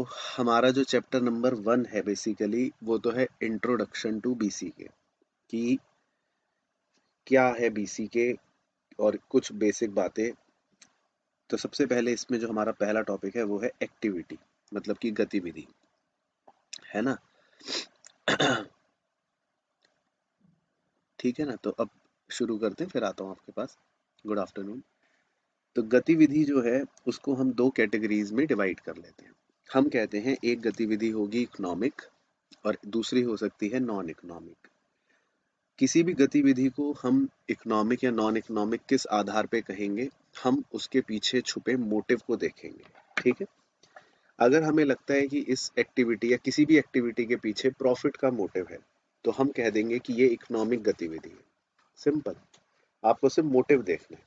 हमारा जो chapter number 1 है बेसिकली वो तो है इंट्रोडक्शन टू बीसीके कि क्या है बीसीके और कुछ बेसिक बातें। तो सबसे पहले इसमें जो हमारा पहला टॉपिक है वो है एक्टिविटी, मतलब कि गतिविधि, है ना। ठीक है ना, तो अब शुरू करते हैं, फिर आता हूँ आपके पास। Good afternoon. तो गतिविधि जो है उसको हम दो कैटेगरीज में डिवाइड कर लेते हैं। हम कहते हैं एक गतिविधि होगी इकोनॉमिक और दूसरी हो सकती है नॉन इकोनॉमिक। किसी भी गतिविधि को हम इकोनॉमिक या नॉन इकोनॉमिक किस आधार पे कहेंगे, हम उसके पीछे छुपे मोटिव को देखेंगे। ठीक है। अगर हमें लगता है कि इस एक्टिविटी या किसी भी एक्टिविटी के पीछे प्रॉफिट का मोटिव है तो हम कह देंगे कि ये इकोनॉमिक गतिविधि है। सिंपल, आपको सिर्फ मोटिव देखना है।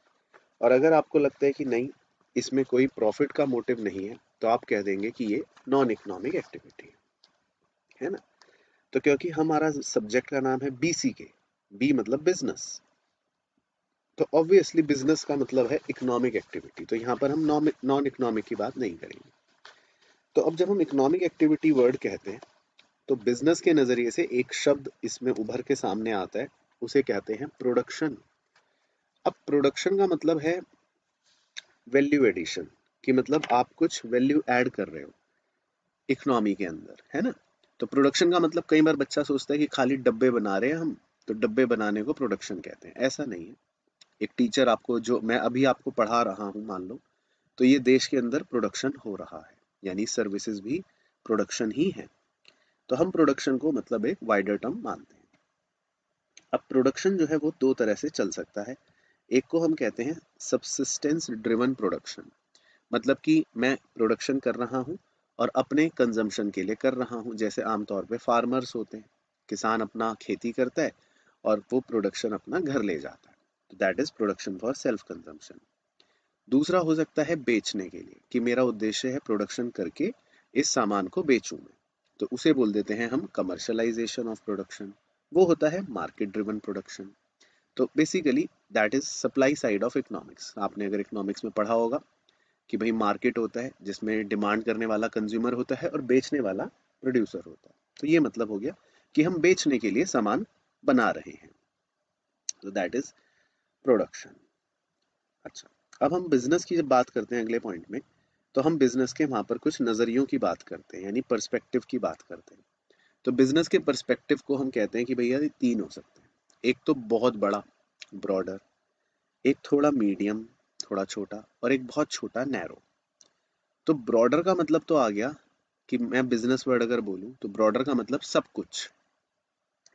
और अगर आपको लगता है कि नहीं, इसमें कोई प्रॉफिट का मोटिव नहीं है, तो आप कह देंगे कि ये नॉन इकोनॉमिक एक्टिविटी है ना। तो क्योंकि हमारा सब्जेक्ट का नाम है बीसीके, बी मतलब बिजनेस, तो ऑब्वियसली बिजनेस का मतलब है इकोनॉमिक एक्टिविटी, तो यहाँ पर हम नॉन इकोनॉमिक की बात नहीं करेंगे। तो अब जब हम इकोनॉमिक एक्टिविटी वर्ड कहते हैं तो बिजनेस के नजरिए से एक शब्द इसमें उभर के सामने आता है, उसे कहते हैं प्रोडक्शन। अब प्रोडक्शन का मतलब है वैल्यू एडिशन, कि मतलब आप कुछ वैल्यू ऐड कर रहे हो इकोनॉमी के अंदर, है ना। तो प्रोडक्शन का मतलब कई बार बच्चा सोचता है कि खाली डब्बे बना रहे हैं हम, तो डब्बे बनाने को प्रोडक्शन कहते हैं, ऐसा नहीं है। एक टीचर आपको, जो मैं अभी आपको पढ़ा रहा हूँ मान लो, तो ये देश के अंदर प्रोडक्शन हो रहा है, यानी सर्विसेज भी प्रोडक्शन ही है। तो हम प्रोडक्शन को मतलब एक वाइडर टर्म मानते हैं। अब प्रोडक्शन जो है वो दो तरह से चल सकता है। एक को हम कहते हैं सबसिस्टेंस ड्रिवन प्रोडक्शन, मतलब कि मैं प्रोडक्शन कर रहा हूँ और अपने कंजम्पशन के लिए कर रहा हूँ। जैसे आमतौर पे फार्मर्स होते हैं, किसान अपना खेती करता है और वो प्रोडक्शन अपना घर ले जाता है, तो that is production for self consumption. दूसरा हो सकता है बेचने के लिए, कि मेरा उद्देश्य है प्रोडक्शन करके इस सामान को बेचूं मैं, तो उसे बोल देते हैं हम कमर्शलाइजेशन ऑफ प्रोडक्शन। वो होता है मार्केट ड्रिवन प्रोडक्शन। तो basically that is supply side of economics. आपने अगर इकोनॉमिक्स में पढ़ा होगा कि भाई मार्केट होता है जिसमें डिमांड करने वाला कंज्यूमर होता है और बेचने वाला प्रोड्यूसर होता है। तो ये मतलब हो गया कि हम बेचने के लिए सामान बना रहे हैं, तो दैट इज प्रोडक्शन। अच्छा, अब हम बिजनेस की जब बात करते हैं अगले पॉइंट में, तो हम बिजनेस के वहां पर कुछ नजरियों की बात करते हैं, यानी पर्सपेक्टिव की बात करते हैं। तो बिजनेस के पर्सपेक्टिव को हम कहते हैं कि भैया ये तीन हो सकते हैं। एक तो बहुत बड़ा, ब्रॉडर, एक थोड़ा मीडियम, थोड़ा छोटा, और एक बहुत छोटा, नैरो। तो ब्रॉडर का मतलब तो आ गया कि मैं बिजनेस वर्ड अगर बोलूं तो ब्रॉडर का मतलब सब कुछ,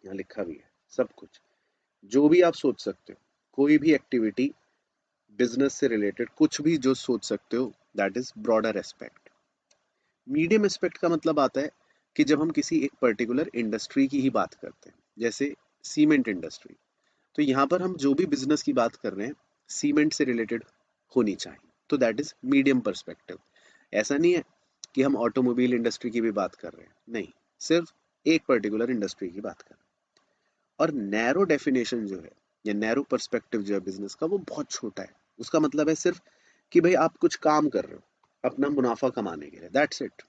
यहाँ लिखा भी है सब कुछ, जो भी आप सोच सकते हो, कोई भी एक्टिविटी बिजनेस से रिलेटेड कुछ भी जो सोच सकते हो, that is broader aspect. Medium aspect का मतलब आता है कि जब हम किसी एक पर्टिकुलर इंडस्ट्री की ही बात करते हैं, जैसे सीमेंट इंडस्ट्री, तो यहाँ पर हम जो भी बिजनेस की बात कर रहे हैं सीमेंट से रिलेटेड होनी चाहिए, तो दैट इज मीडियम पर्सपेक्टिव। ऐसा नहीं है कि हम ऑटोमोबाइल इंडस्ट्री की भी बात कर रहे हैं, नहीं, सिर्फ एक पर्टिकुलर इंडस्ट्री की बात कर रहे हैं। और नैरो डेफिनेशन जो है या नैरो पर्सपेक्टिव जो है बिजनेस का, वो बहुत छोटा है। उसका मतलब है सिर्फ कि भाई आप कुछ काम कर रहे हो अपना मुनाफा कमाने के लिए, दैट्स इट।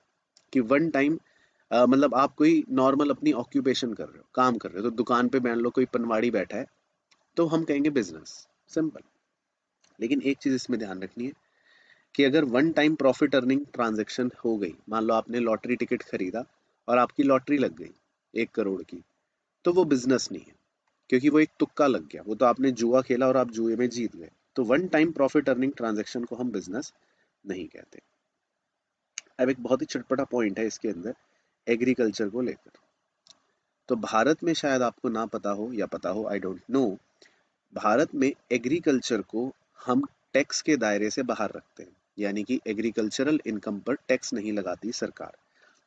कि वन टाइम मतलब आप कोई नॉर्मल अपनी ऑक्यूपेशन कर रहे हो, काम कर रहे हो, तो दुकान पे मान लो कोई पनवाड़ी बैठा है, तो हम कहेंगे बिजनेस, सिंपल। लेकिन एक चीज इसमें ध्यान रखनी है कि अगर one time profit earning transaction हो गई, मान लो आपने लॉटरी टिकट खरीदा और आपकी लॉटरी लग गई 1 करोड़ की, तो वो बिजनेस नहीं है, क्योंकि वो एक तुक्का लग गया, वो तो आपने जुआ खेला और आप जुए में जीत गए। तो one time profit earning transaction को हम बिजनेस नहीं कहते। अब एक बहुत ही चटपटा पॉइंट है इसके अंदर, एग्रीकल्चर को लेकर। तो भारत में शायद आपको ना पता हो या पता हो, आई डोंट नो, भारत में एग्रीकल्चर को हम टैक्स के दायरे से बाहर रखते हैं, यानी कि एग्रीकल्चरल इनकम पर टैक्स नहीं लगाती सरकार।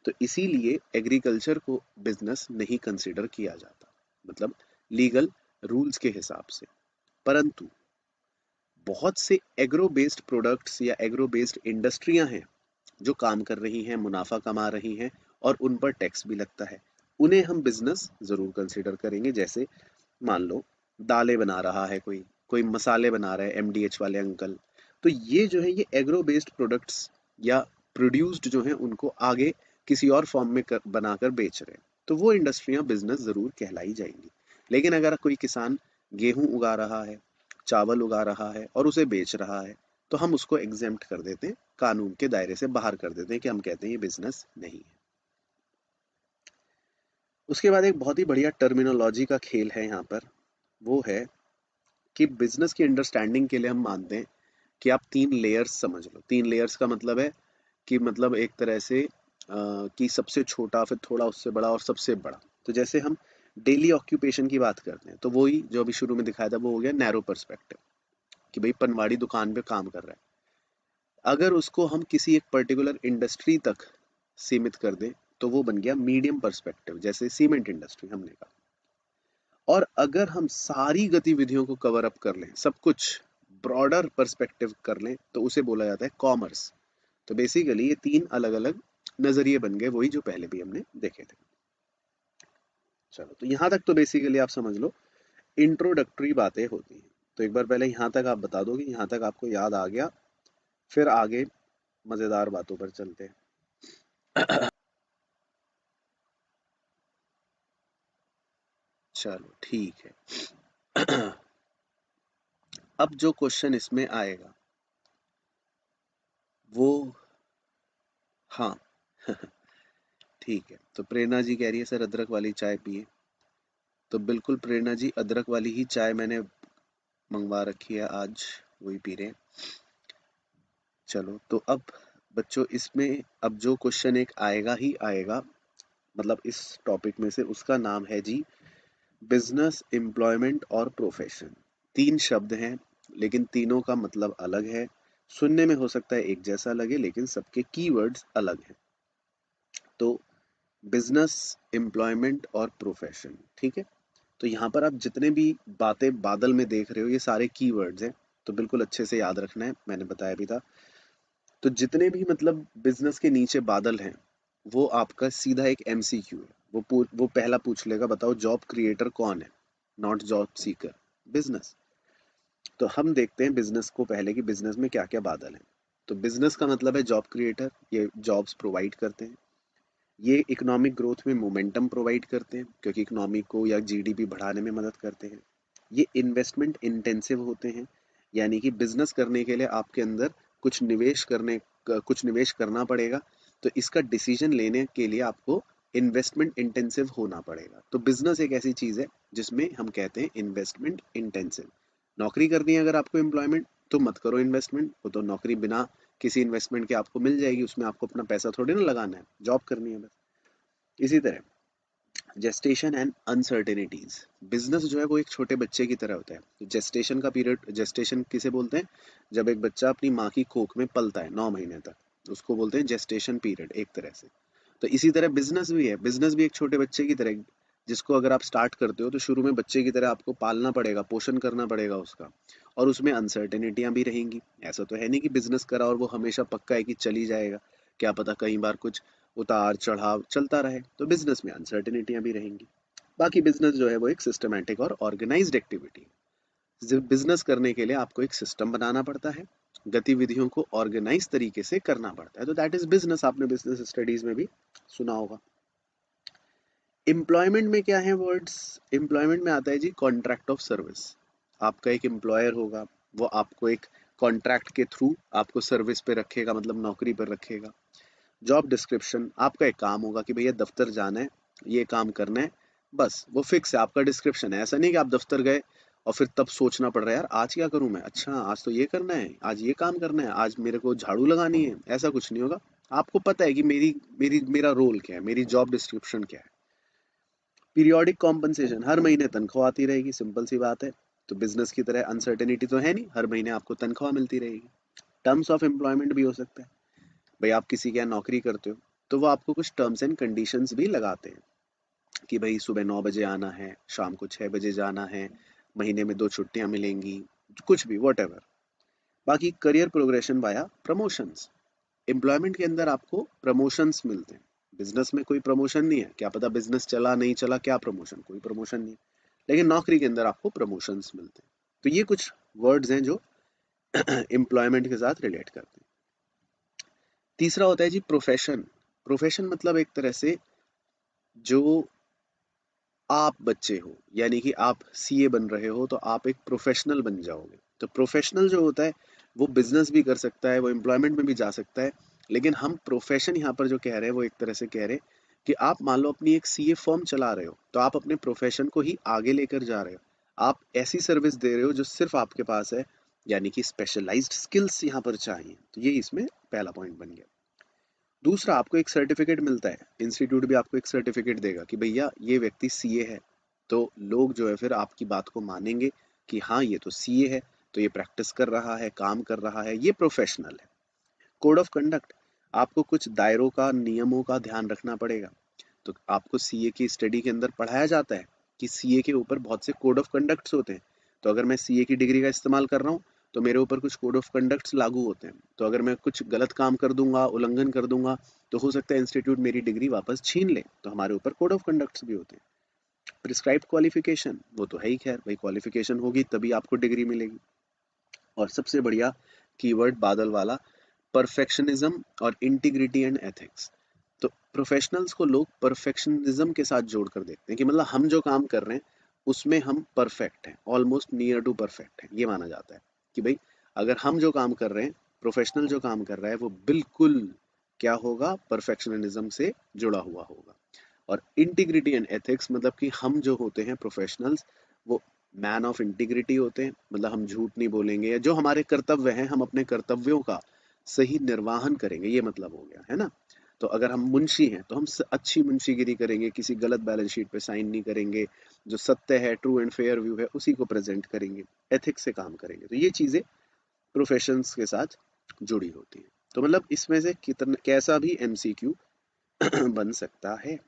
तो इसीलिए एग्रीकल्चर को बिजनेस नहीं कंसिडर किया जाता, मतलब लीगल रूल्स के हिसाब से। परंतु बहुत से एग्रो बेस्ड प्रोडक्ट्स या एग्रो बेस्ड इंडस्ट्रियां हैं जो काम कर रही हैं, मुनाफा कमा रही हैं, और उन पर टैक्स भी लगता है, उन्हें हम बिजनेस जरूर कंसिडर करेंगे। जैसे मान लो दालें बना रहा है कोई, कोई मसाले बना रहा है, एमडीएच वाले अंकल, तो ये जो है ये एग्रो बेस्ड प्रोडक्ट्स या प्रोड्यूस्ड जो है उनको आगे किसी और फॉर्म में बनाकर बेच रहे हैं, तो वो इंडस्ट्रियां बिजनेस जरूर कहलाई जाएंगी। लेकिन अगर कोई किसान गेहूं उगा रहा है, चावल उगा रहा है और उसे बेच रहा है, तो हम उसको एग्जेम्प्ट कर देते हैं, कानून के दायरे से बाहर कर देते हैं, कि हम कहते हैं ये बिजनेस नहीं है। उसके बाद एक बहुत ही बढ़िया टर्मिनोलॉजी का खेल है यहाँ पर, वो है कि बिजनेस की अंडरस्टैंडिंग के लिए हम मानते हैं कि आप 3 लेयर्स समझ लो। 3 लेयर्स का मतलब है कि मतलब एक तरह से कि सबसे छोटा, फिर थोड़ा उससे बड़ा और सबसे बड़ा। तो जैसे हम डेली ऑक्यूपेशन की बात करते हैं, तो वही जो अभी शुरू में दिखाया था वो हो गया नैरो पर्सपेक्टिव, कि भाई पनवाड़ी दुकान पे काम कर रहा है। अगर उसको हम किसी एक पर्टिकुलर इंडस्ट्री तक सीमित कर दें, तो वो बन गया मीडियम पर्सपेक्टिव, जैसे सीमेंट इंडस्ट्री हमने कहा। और अगर हम सारी गतिविधियों को कवर अप कर लें, सब कुछ ब्रॉडर पर्सपेक्टिव कर लें, तो उसे बोला जाता है कॉमर्स। तो बेसिकली ये 3 अलग-अलग नजरिए बन गए, वही जो पहले भी हमने देखे थे। चलो, तो यहाँ तक तो बेसिकली आप समझ लो इंट्रोडक्टरी बातें होती हैं। तो एक बार पहले यहाँ तक आप बता दो कि यहाँ तक आपको याद आ गया, फिर आगे मजेदार बातों पर चलते हैं। चलो ठीक है। अब जो क्वेश्चन इसमें आएगा वो, हाँ, ठीक है। तो प्रेरणा जी कह रही है सर अदरक वाली चाय पिए। तो बिल्कुल प्रेरणा जी, अदरक वाली ही चाय मैंने मंगवा रखी है आज, वही पी रहे हैं। चलो, तो अब बच्चों इसमें अब जो क्वेश्चन एक आएगा ही आएगा, मतलब इस टॉपिक में से, उसका नाम है जी बिजनेस, एम्प्लॉयमेंट और प्रोफेशन। 3 शब्द हैं, लेकिन तीनों का मतलब अलग है। सुनने में हो सकता है एक जैसा लगे, लेकिन सबके कीवर्ड्स अलग हैं। तो बिजनेस, एम्प्लॉयमेंट और प्रोफेशन, ठीक है। तो यहाँ पर आप जितने भी बातें बादल में देख रहे हो, ये सारे कीवर्ड्स हैं। तो बिल्कुल अच्छे से याद रखना है, मैंने बताया भी था। तो जितने भी मतलब बिजनेस के नीचे बादल हैं, वो आपका सीधा एक एमसीक्यू है। वो पहला पूछ लेगा, बताओ जॉब क्रिएटर कौन है, नॉट जॉब सीकर, बिजनेस। तो हम देखते हैं बिजनेस को पहले, कि बिजनेस में क्या क्या बादल हैं। तो बिजनेस का मतलब है जॉब क्रिएटर, ये जॉब्स प्रोवाइड करते हैं। ये इकोनॉमिक ग्रोथ में मोमेंटम प्रोवाइड करते हैं, क्योंकि इकोनॉमी को या जीडीपी बढ़ाने में मदद करते हैं। ये इन्वेस्टमेंट इंटेंसिव होते हैं, यानी कि बिजनेस करने के लिए आपके अंदर कुछ निवेश करना पड़ेगा। तो इसका डिसीजन लेने के लिए आपको इन्वेस्टमेंट इंटेंसिव होना पड़ेगा। तो बिजनेस एक ऐसी चीज है जिसमें हम कहते हैं इन्वेस्टमेंट इंटेंसिव। नौकरी करनी है अगर आपको एम्प्लॉयमेंट, तो मत करो इन्वेस्टमेंट। वो तो नौकरी बिना किसी इन्वेस्टमेंट के आपको मिल जाएगी, उसमें आपको अपना पैसा थोड़ी ना लगाना है, जॉब करनी है बस। इसी तरह जेस्टेशन एंड अनसर्टेनिटीज, बिजनेस जो है वो एक छोटे बच्चे की तरह होता है। तो जेस्टेशन का पीरियड, जेस्टेशन किसे बोलते हैं, जब एक बच्चा अपनी माँ की कोख में पलता है 9 महीने तक, तो उसको बोलते हैं जेस्टेशन पीरियड एक तरह से। तो इसी तरह बिजनेस भी है, बिजनेस भी एक छोटे बच्चे की तरह, जिसको अगर आप स्टार्ट करते हो तो शुरू में बच्चे की तरह आपको पालना पड़ेगा, पोषण करना पड़ेगा उसका। और उसमें अनसर्टेनिटियां भी रहेंगी। ऐसा तो है नहीं कि बिजनेस करा और वो हमेशा पक्का है कि चल ही जाएगा, क्या पता कई बार कुछ उतार चढ़ाव चलता रहे। तो बिजनेस में अनसर्टेनिटियां भी रहेंगी। बाकी बिजनेस जो है वो एक सिस्टमैटिक और ऑर्गेनाइज्ड एक्टिविटी है। बिजनेस करने के लिए आपको एक सिस्टम बनाना पड़ता है, गतिविधियों को ऑर्गेनाइज तरीके से करना पड़ता है। तो दैट इज बिजनेस, आपने बिजनेस स्टडीज में भी सुना होगा। एम्प्लॉयमेंट में क्या है वर्ड्स, एम्प्लॉयमेंट में आता है जी कॉन्ट्रैक्ट ऑफ सर्विस। आपका एक एम्प्लॉयर होगा, वो आपको एक कॉन्ट्रैक्ट के थ्रू आपको सर्विस पे रखेगा, मतलब नौकरी पर रखेगा। जॉब डिस्क्रिप्शन, आपका एक काम होगा कि भैया दफ्तर जाना है, ये काम करना है, बस वो फिक्स है, आपका डिस्क्रिप्शन है। ऐसा नहीं कि आप दफ्तर गए और फिर तब सोचना पड़ रहा है यार आज क्या करूं मैं, अच्छा आज तो ये करना है, आज ये काम करना है, आज मेरे को झाड़ू लगानी है। ऐसा कुछ नहीं होगा। आपको पता है कि मेरा रोल क्या है, मेरी जॉब डिस्क्रिप्शन क्या है। पीरियोडिक कॉम्पनसेशन, हर महीने तनख्वाह आती रहेगी, सिंपल सी बात है। तो बिजनेस की तरह अनसर्टेनिटी तो है नहीं, हर महीने आपको तनख्वाह मिलती रहेगी। टर्म्स ऑफ एम्प्लॉयमेंट भी हो सकता है, भाई आप किसी के यहाँ नौकरी करते हो, तो वो आपको कुछ टर्म्स एंड कंडीशंस भी लगाते हैं, कि भाई सुबह 9 बजे आना है, शाम को 6 बजे जाना है, महीने में 2 छुट्टियां मिलेंगी, कुछ भी वट एवर। बाकी career progression via promotions, employment के अंदर आपको प्रमोशंस मिलते हैं। बिजनेस में कोई प्रमोशन नहीं है, क्या पता बिजनेस चला नहीं चला, क्या प्रमोशन, कोई प्रमोशन नहीं है। लेकिन नौकरी के अंदर आपको प्रमोशंस मिलते हैं। तो ये कुछ वर्ड्स हैं जो एम्प्लॉयमेंट के साथ रिलेट करते हैं। तीसरा होता है जी प्रोफेशन। प्रोफेशन मतलब एक तरह से जो आप बच्चे हो, यानी कि आप सीए बन रहे हो तो आप एक प्रोफेशनल बन जाओगे। तो प्रोफेशनल जो होता है वो बिजनेस भी कर सकता है, वो एम्प्लॉयमेंट में भी जा सकता है। लेकिन हम प्रोफेशन यहाँ पर जो कह रहे हैं वो एक तरह से कह रहे हैं कि आप मान लो अपनी एक सीए फर्म चला रहे हो तो आप अपने प्रोफेशन को ही आगे लेकर जा रहे हो। आप ऐसी सर्विस दे रहे हो जो सिर्फ आपके पास है, यानी कि स्पेशलाइज्ड स्किल्स यहाँ पर चाहिए। तो ये इसमें पहला पॉइंट बन गया। दूसरा, आपको एक सर्टिफिकेट मिलता है, इंस्टीट्यूट भी आपको एक सर्टिफिकेट देगा कि भैया ये व्यक्ति सीए है। तो लोग जो है फिर आपकी बात को मानेंगे कि हाँ ये तो सीए है, तो ये प्रैक्टिस कर रहा है, काम कर रहा है, ये प्रोफेशनल है। कोड ऑफ कंडक्ट, आपको कुछ दायरों का, नियमों का ध्यान रखना पड़ेगा। तो आपको सीए की स्टडी के अंदर पढ़ाया जाता है कि सीए के ऊपर बहुत से कोड ऑफ कंडक्ट्स होते हैं। तो अगर मैं सीए की डिग्री का इस्तेमाल कर रहा हूँ तो मेरे ऊपर कुछ कोड ऑफ कंडक्ट्स लागू होते हैं। तो अगर मैं कुछ गलत काम कर दूंगा, उल्लंघन कर दूंगा, तो हो सकता है इंस्टीट्यूट मेरी डिग्री वापस छीन ले। तो हमारे ऊपर कोड ऑफ कंडक्ट्स भी होते हैं। प्रिस्क्राइब्ड क्वालिफिकेशन, वो तो है ही, खैर भाई क्वालिफिकेशन होगी तभी आपको डिग्री मिलेगी। और सबसे बढ़िया कीवर्ड बादल वाला, परफेक्शनिज्म और इंटीग्रिटी एंड एथिक्स। तो प्रोफेशनल्स को लोग परफेक्शनिज्म के साथ जोड़ कर देखते हैं कि मतलब हम जो काम कर रहे हैं उसमें हम परफेक्ट हैं, ऑलमोस्ट नियर टू परफेक्ट है। ये माना जाता है कि भाई अगर हम जो काम कर रहे हैं, प्रोफेशनल जो काम कर रहा है वो बिल्कुल क्या होगा, परफेक्शनिज्म से जुड़ा हुआ होगा। और इंटीग्रिटी एंड एथिक्स मतलब कि हम जो होते हैं प्रोफेशनल्स, वो मैन ऑफ इंटीग्रिटी होते हैं। मतलब हम झूठ नहीं बोलेंगे, या जो हमारे कर्तव्य हैं हम अपने कर्तव्यों का सही निर्वाहन करेंगे, ये मतलब हो गया है ना। तो अगर हम मुंशी हैं तो हम अच्छी मुंशीगिरी करेंगे, किसी गलत बैलेंस शीट पे साइन नहीं करेंगे, जो सत्य है, ट्रू एंड फेयर व्यू है, उसी को प्रेजेंट करेंगे, एथिक्स से काम करेंगे। तो ये चीजें प्रोफेशंस के साथ जुड़ी होती हैं। तो मतलब इसमें से कितना कैसा भी एमसीक्यू बन सकता है।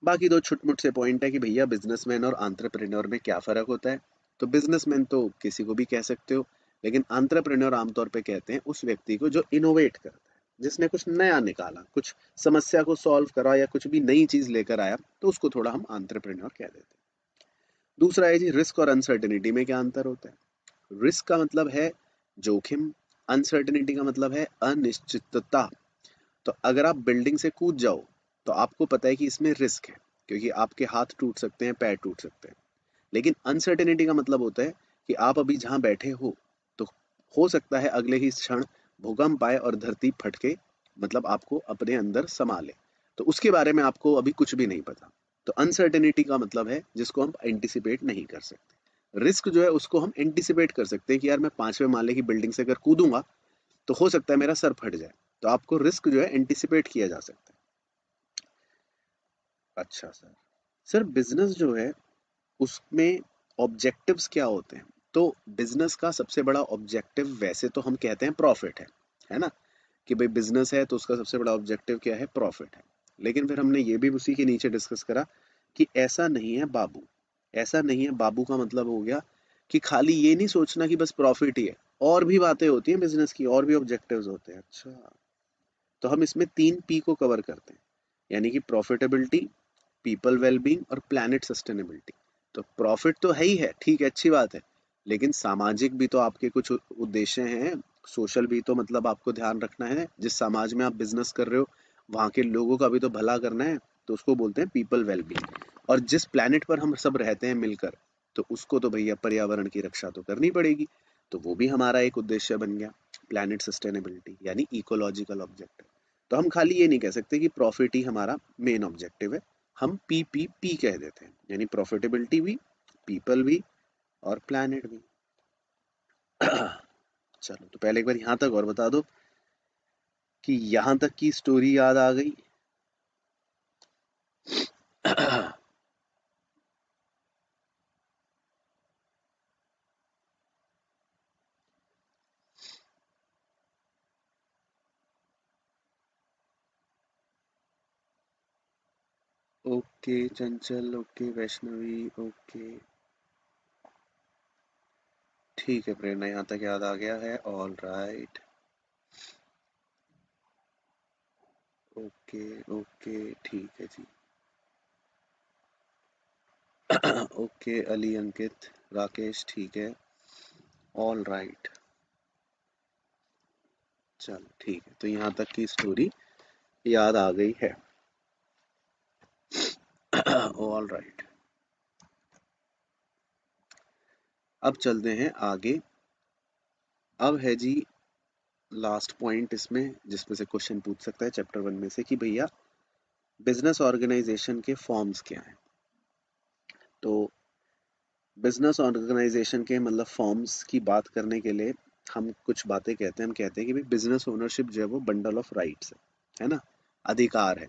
बाकी दो छुटमुट से पॉइंट है कि भैया बिजनेसमैन और एंटरप्रेन्योर में क्या फ़र्क होता है। तो बिजनेसमैन तो किसी को भी कह सकते हो, लेकिन एंटरप्रेन्योर आमतौर पे कहते हैं उस व्यक्ति को जो इनोवेट करता है, जिसने कुछ नया निकाला, कुछ समस्या को सॉल्व करा या कुछ भी नई चीज़ लेकर आया, तो उसको थोड़ा हम एंटरप्रेन्योर कह देते हैं। दूसरा है जी रिस्क और अनसर्टेनिटी में क्या अंतर होता है। रिस्क का मतलब है जोखिम, अनसर्टेनिटी का मतलब है अनिश्चितता। तो अगर आप बिल्डिंग से कूद जाओ तो आपको पता है कि इसमें रिस्क है, क्योंकि आपके हाथ टूट सकते हैं, पैर टूट सकते हैं। लेकिन अनसर्टेनिटी का मतलब होता है कि आप अभी जहां बैठे हो तो हो सकता है अगले ही क्षण भूकंप आए और धरती फटके, मतलब आपको अपने अंदर समा ले। तो उसके बारे में आपको अभी कुछ भी नहीं पता। तो अनसर्टेनिटी का मतलब है जिसको हम एंटिसिपेट नहीं कर सकते। रिस्क जो है उसको हम एंटिसिपेट कर सकते हैं कि यार मैं 5वें माले की बिल्डिंग से अगर कूदूंगा तो हो सकता है मेरा सर फट जाए। तो आपको रिस्क जो है एंटिसिपेट किया जा सकता है। अच्छा सर, सर बिजनेस जो है उसमें ऑब्जेक्टिव्स क्या होते हैं। तो बिजनेस का सबसे बड़ा ऑब्जेक्टिव वैसे तो हम कहते हैं प्रॉफिट है ना, कि भाई बिजनेस है तो उसका सबसे बड़ा ऑब्जेक्टिव क्या है, प्रॉफिट है। लेकिन फिर हमने ये भी उसी के नीचे डिस्कस करा कि ऐसा नहीं है बाबू। ऐसा नहीं है बाबू का मतलब हो गया कि खाली ये नहीं सोचना कि बस प्रॉफिट ही है, और भी बातें होती हैं बिजनेस की, और भी ऑब्जेक्टिव्स होते हैं। अच्छा, तो हम इसमें 3 P को कवर करते हैं, यानी कि प्रॉफिटेबिलिटी, पीपल वेलबींग और प्लैनेट सस्टेनेबिलिटी। तो प्रॉफिट तो है ही है, ठीक है, अच्छी बात है, लेकिन सामाजिक भी तो आपके कुछ उद्देश्य हैं। सोशल भी तो मतलब आपको ध्यान रखना है, जिस समाज में आप बिजनेस कर रहे हो वहाँ के लोगों का भी तो भला करना है। तो उसको बोलते हैं पीपल वेलबींग। और जिस प्लैनेट पर हम सब रहते हैं मिलकर, तो उसको तो भैया पर्यावरण की रक्षा तो करनी पड़ेगी। तो वो भी हमारा एक उद्देश्य बन गया, प्लैनेट सस्टेनेबिलिटी यानी इकोलॉजिकल ऑब्जेक्टिव। तो हम खाली ये नहीं कह सकते कि प्रॉफिट ही हमारा मेन ऑब्जेक्टिव है, हम पी कह देते हैं, यानी प्रॉफिटेबिलिटी भी, पीपल भी और प्लैनेट भी। चलो तो पहले एक बार यहाँ तक और बता दो कि यहाँ तक की स्टोरी याद आ गई। ओके चंचल, ओके वैष्णवी, ओके ठीक है प्रेरणा, यहाँ तक याद आ गया है, ऑल राइट। ओके ओके ठीक है जी। ओके अली, अंकित, राकेश, ठीक है, ऑल राइट। चलो ठीक है, तो यहाँ तक की स्टोरी याद आ गई है। ऑल राइट, अब चलते हैं आगे। अब है जी लास्ट पॉइंट इसमें, जिसमें से क्वेश्चन पूछ सकता है चैप्टर 1 में से कि भैया बिजनेस ऑर्गेनाइजेशन के फॉर्म्स क्या हैं। तो बिजनेस ऑर्गेनाइजेशन के मतलब फॉर्म्स की बात करने के लिए हम कुछ बातें कहते हैं। हम कहते हैं कि भाई बिजनेस ओनरशिप जो है वो बंडल ऑफ राइट्स है ना, अधिकार है।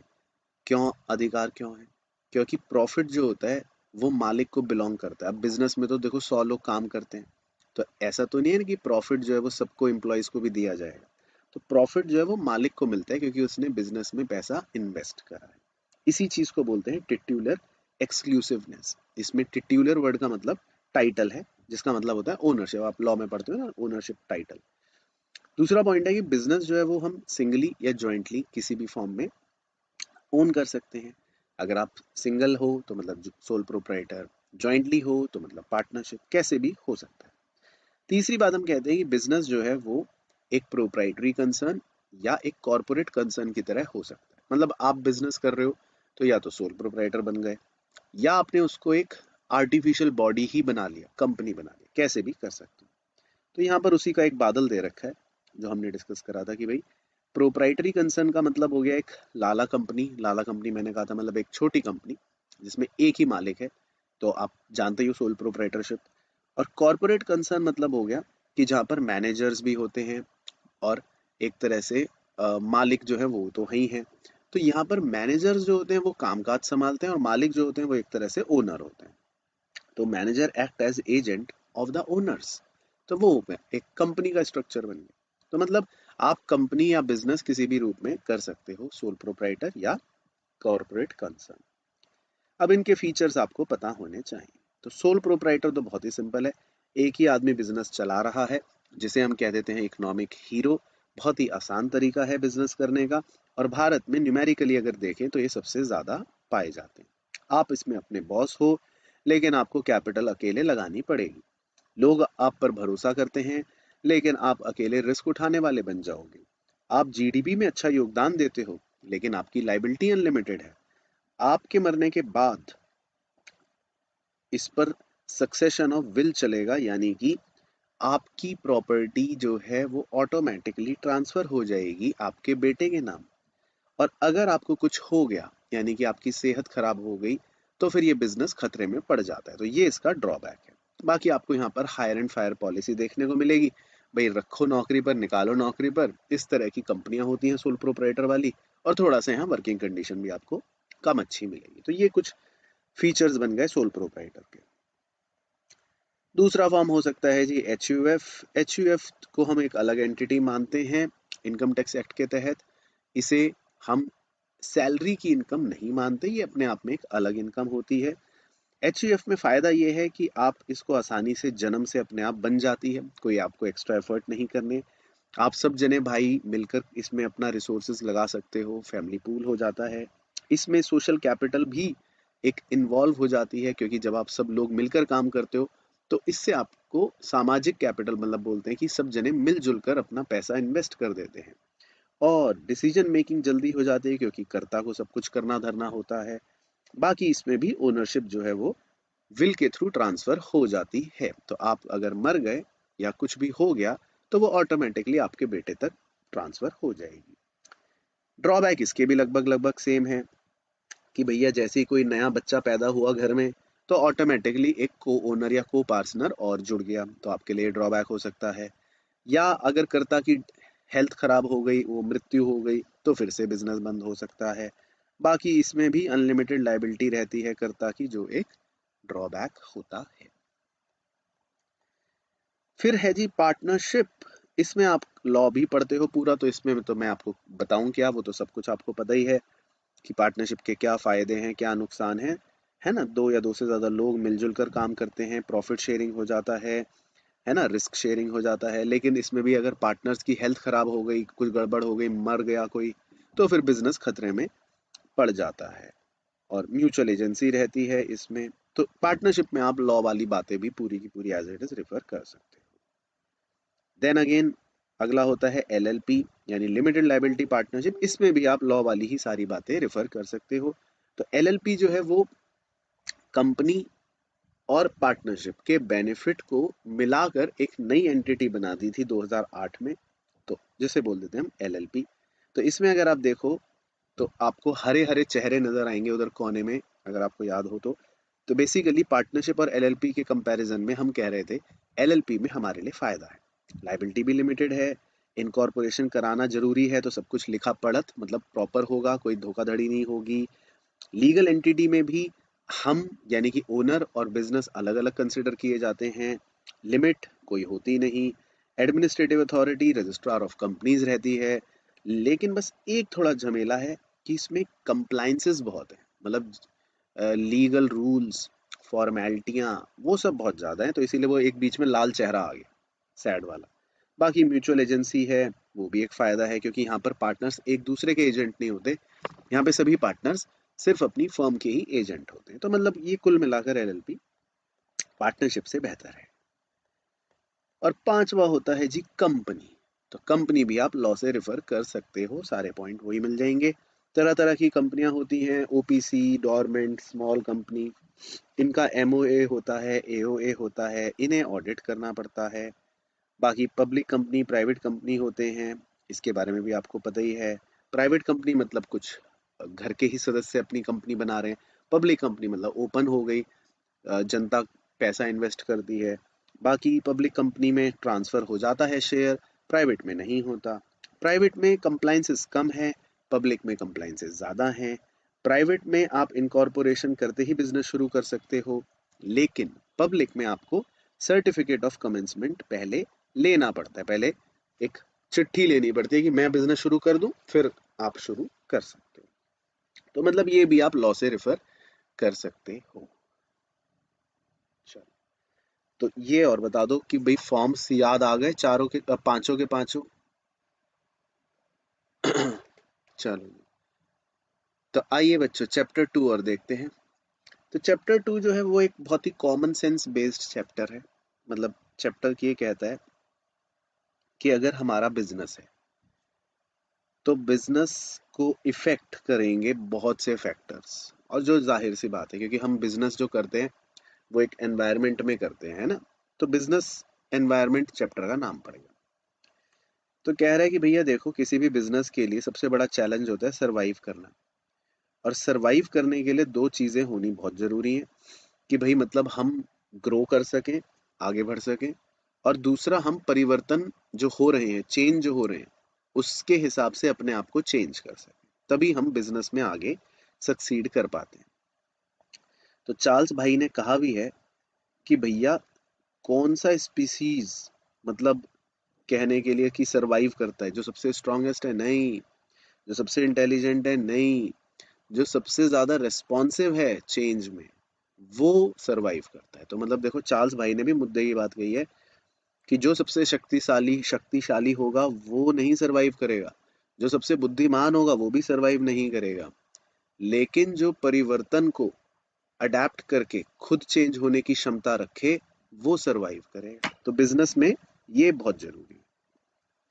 क्यों अधिकार क्यों है? क्योंकि प्रॉफिट जो होता है वो मालिक को बिलोंग करता है। अब बिजनेस में तो देखो 100 लोग काम करते हैं, तो ऐसा तो नहीं है ना कि प्रॉफिट जो है वो सबको एम्प्लॉयज को भी दिया जाएगा। तो प्रॉफिट जो है वो मालिक को मिलता है क्योंकि उसने बिजनेस में पैसा इन्वेस्ट करा है। इसी चीज को बोलते हैं टिट्यूलर एक्सक्लूसिवनेस। इसमें टिट्यूलर वर्ड का मतलब टाइटल है, जिसका मतलब होता है ओनरशिप। आप लॉ में पढ़ते हो ना, ओनरशिप टाइटल। दूसरा पॉइंट है कि बिजनेस जो है वो हम सिंगली या जॉइंटली किसी भी फॉर्म में ओन कर सकते हैं। अगर आप सिंगल हो तो मतलब सोल प्रोप्राइटर, जॉइंटली हो तो मतलब पार्टनरशिप, कैसे भी हो सकता है। तीसरी बात हम कहते हैं कि बिजनेस जो है वो एक प्रोप्राइटरी कंसर्न या एक कॉरपोरेट कंसर्न की तरह हो सकता है। मतलब आप बिजनेस कर रहे हो तो या तो सोल प्रोप्राइटर बन गए, या आपने उसको एक आर्टिफिशियल बॉडी ही बना लिया, कंपनी बना लिया, कैसे भी कर सकते हो। तो यहाँ पर उसी का एक बादल दे रखा है जो हमने डिस्कस करा था कि भाई प्रोप्राइटरी कंसर्न का मतलब हो गया एक लाला कंपनी। लाला कंपनी मैंने कहा था मतलब एक छोटी कंपनी जिसमें एक ही मालिक है, तो आप जानते ही हो सोल प्रोप्राइटरशिप। और कॉरपोरेट कंसर्न मतलब हो गया कि जहाँ पर मैनेजर्स भी होते हैं और एक तरह से मालिक जो है वो तो है ही है। तो यहाँ पर मैनेजर्स जो होते हैं वो कामकाज संभालते हैं और मालिक जो होते हैं वो एक तरह से ओनर होते हैं। तो manager act as agent of the owners. तो वो हो गया एक कंपनी का स्ट्रक्चर बन गया। तो मतलब आप कंपनी या बिजनेस किसी भी रूप में कर सकते हो, सोल प्रोप्राइटर या कॉर्पोरेट कंसर्न। अब इनके फीचर्स आपको पता होने चाहिए। तो सोल प्रोप्राइटर तो बहुत ही सिंपल है, एक ही आदमी बिजनेस चला रहा है, जिसे हम कह देते हैं इकोनॉमिक हीरो। बहुत ही आसान तरीका है बिजनेस करने का, और भारत में न्यूमेरिकली अगर देखें तो ये सबसे ज्यादा पाए जाते हैं। आप इसमें अपने बॉस हो, लेकिन आपको कैपिटल अकेले लगानी पड़ेगी। लोग आप पर भरोसा करते हैं, लेकिन आप अकेले रिस्क उठाने वाले बन जाओगे। आप जीडीपी में अच्छा योगदान देते हो, लेकिन आपकी लाइबिलिटी अनलिमिटेड है। आपके मरने के बाद इस पर सक्सेशन ऑफ विल चलेगा, यानी कि आपकी प्रॉपर्टी जो है वो ऑटोमेटिकली ट्रांसफर हो जाएगी आपके बेटे के नाम। और अगर आपको कुछ हो गया, यानी कि आपकी सेहत खराब हो गई, तो फिर ये बिजनेस खतरे में पड़ जाता है। तो ये इसका ड्रॉबैक है। बाकी आपको यहाँ पर हायर एंड फायर पॉलिसी देखने को मिलेगी। भाई रखो नौकरी पर, निकालो नौकरी पर, इस तरह की कंपनियां होती हैं सोल प्रोप्राइटर वाली। और थोड़ा सा यहाँ वर्किंग कंडीशन भी आपको कम अच्छी मिलेगी। तो ये कुछ फीचर्स बन गए सोल प्रोप्राइटर के। दूसरा फॉर्म हो सकता है जी H U F. H U F को हम एक अलग एंटिटी मानते हैं इनकम टैक्स एक्ट के तहत। इसे हम सैलरी की इनकम नहीं मानते, ये अपने आप में एक अलग इनकम होती है। एच यू एफ में फ़ायदा ये है कि आप इसको आसानी से जन्म से अपने आप बन जाती है, कोई आपको एक्स्ट्रा एफर्ट नहीं करने। आप सब जने भाई मिलकर इसमें अपना रिसोर्सेज लगा सकते हो, फैमिली पूल हो जाता है। इसमें सोशल कैपिटल भी एक इन्वॉल्व हो जाती है, क्योंकि जब आप सब लोग मिलकर काम करते हो तो इससे आपको सामाजिक कैपिटल मतलब बोलते हैं कि सब जने मिलजुल कर अपना पैसा इन्वेस्ट कर देते हैं। और डिसीजन मेकिंग जल्दी हो जाती है क्योंकि कर्ता को सब कुछ करना धरना होता है। बाकी इसमें भी ओनरशिप जो है वो विल के थ्रू ट्रांसफर हो जाती है। तो आप अगर मर गए या कुछ भी हो गया तो वो ऑटोमेटिकली आपके बेटे तक ट्रांसफर हो जाएगी। ड्रॉबैक इसके भी लगभग लगभग सेम है कि भैया जैसे ही कोई नया बच्चा पैदा हुआ घर में, तो ऑटोमेटिकली एक को ओनर या को पार्टनर और जुड़ गया, तो आपके लिए ड्रॉबैक हो सकता है। या अगर कर्ता की हेल्थ खराब हो गई, वो मृत्यु हो गई, तो फिर से बिजनेस बंद हो सकता है। बाकी इसमें भी अनलिमिटेड लायबिलिटी रहती है कर्ता की, जो एक ड्रॉबैक होता है। फिर है जी पार्टनरशिप। इसमें आप लॉ भी पढ़ते हो पूरा, तो इसमें तो मैं आपको बताऊं क्या, वो तो सब कुछ आपको पता ही है कि पार्टनरशिप के क्या फायदे हैं क्या नुकसान है ना। दो या दो से ज्यादा लोग मिलजुल कर काम करते हैं, प्रॉफिट शेयरिंग हो जाता है ना, रिस्क शेयरिंग हो जाता है। लेकिन इसमें भी अगर पार्टनर्स की हेल्थ खराब हो गई, कुछ गड़बड़ हो गई, मर गया कोई, तो फिर बिजनेस खतरे में पड़ जाता है। और म्यूचुअल एजेंसी रहती है इसमें। तो पार्टनरशिप में आप लॉ वाली बातें भी पूरी की पूरी एज इट इज रेफर कर सकते हो। देन अगेन अगला होता है LLP यानी लिमिटेड लायबिलिटी पार्टनरशिप। इसमें भी आप लॉ वाली ही सारी बातें रेफर कर सकते हो। तो LLP जो है वो कंपनी और पार्टनरशिप के बेनिफिट को मिलाकर एक नई एंटिटी बना दी थी 2008 में, तो जिसे बोल देते हैं हम LLP। तो इसमें अगर आप देखो तो आपको हरे हरे चेहरे नजर आएंगे उधर कोने में, अगर आपको याद हो तो बेसिकली पार्टनरशिप और LLP के कंपैरिजन में हम कह रहे थे LLP में हमारे लिए फायदा है, लाइबिलिटी भी लिमिटेड है, इनकॉर्पोरेशन कराना जरूरी है तो सब कुछ लिखा पढ़त मतलब प्रॉपर होगा, कोई धोखाधड़ी नहीं होगी। लीगल एंटिटी में भी हम यानी कि ओनर और बिजनेस अलग अलग कंसिडर किए जाते हैं, लिमिट कोई होती नहीं, administrative authority registrar of companies रहती है। लेकिन बस एक थोड़ा झमेला है कि इसमें कंप्लाइंसेस बहुत है, मतलब लीगल रूल्स फॉर्मेलिटियाँ वो सब बहुत ज़्यादा हैं, तो इसीलिए वो एक बीच में लाल चेहरा आ गया, सैड वाला। बाकी म्यूचुअल एजेंसी है, वो भी एक फ़ायदा है क्योंकि यहाँ पर पार्टनर्स एक दूसरे के एजेंट नहीं होते, यहाँ पे सभी पार्टनर्स सिर्फ अपनी फर्म के ही एजेंट होते हैं। तो मतलब ये कुल मिलाकर LLP पार्टनरशिप से बेहतर है। और पांचवा होता है जी कंपनी। तो कंपनी भी आप लॉ से रेफर कर सकते हो, सारे पॉइंट वही मिल जाएंगे। तरह तरह की कंपनियां होती हैं, OPC, डोरमेंट, स्मॉल कंपनी। इनका MOA होता है, AOA होता है, इन्हें ऑडिट करना पड़ता है। बाकी पब्लिक कंपनी, प्राइवेट कंपनी होते हैं, इसके बारे में भी आपको पता ही है। प्राइवेट कंपनी मतलब कुछ घर के ही सदस्य अपनी कंपनी बना रहे हैं, पब्लिक कंपनी मतलब ओपन हो गई, जनता पैसा इन्वेस्ट करती है। बाकी पब्लिक कंपनी में ट्रांसफ़र हो जाता है शेयर, प्राइवेट में नहीं होता। प्राइवेट में कंप्लाइंसेस कम है, पब्लिक में कंप्लाइंसेस ज़्यादा हैं। प्राइवेट में आप इनकॉर्पोरेशन करते ही बिजनेस शुरू कर सकते हो, लेकिन पब्लिक में आपको सर्टिफिकेट ऑफ कमेंसमेंट पहले लेना पड़ता है, पहले एक चिट्ठी लेनी पड़ती है कि मैं बिजनेस शुरू कर दूं, फिर आप शुरू कर सकते हो। तो मतलब ये भी आप लॉ से रेफर कर सकते हो। चलो, तो ये और बता दो कि भाई फॉर्म्स याद आ गए चारों के, पांचों के पांचों। चलो, तो आइए बच्चों चैप्टर 2 और देखते हैं। तो चैप्टर 2 जो है वो एक बहुत ही कॉमन सेंस बेस्ड चैप्टर है। मतलब चैप्टर ये कहता है कि अगर हमारा बिजनेस है तो बिजनेस को इफेक्ट करेंगे बहुत से फैक्टर्स, और जो जाहिर सी बात है क्योंकि हम बिजनेस जो करते हैं वो एक एनवायरनमेंट में करते हैं, है ना। तो बिजनेस एनवायरनमेंट चैप्टर का नाम पड़ेगा। तो कह रहा है कि भैया देखो, किसी भी बिजनेस के लिए सबसे बड़ा चैलेंज होता है सरवाइव करना। और सरवाइव करने के लिए दो चीजें होनी बहुत जरूरी है कि भाई मतलब हम ग्रो कर सकें, आगे बढ़ सकें, और दूसरा हम परिवर्तन जो हो रहे हैं, चेंज जो हो रहे हैं, उसके हिसाब से अपने आप को चेंज कर सकें, तभी हम बिजनेस में आगे सक्सीड कर पाते हैं। तो चार्ल्स भाई ने कहा भी है कि भैया कौन सा स्पीसीज, मतलब कहने के लिए कि सरवाइव करता है, जो सबसे स्ट्रांगेस्ट है नहीं, जो सबसे इंटेलिजेंट है नहीं, जो सबसे ज्यादा रेस्पॉन्सिव है चेंज में, वो सरवाइव करता है। तो मतलब देखो चार्ल्स भाई ने भी मुद्दे की बात कही है कि जो सबसे शक्तिशाली शक्तिशाली होगा वो नहीं सरवाइव करेगा, जो सबसे बुद्धिमान होगा वो भी सरवाइव नहीं करेगा, लेकिन जो परिवर्तन को अडेप्ट करके खुद चेंज होने की क्षमता रखे वो सरवाइव करेगा। तो बिजनेस में ये बहुत जरूरी है।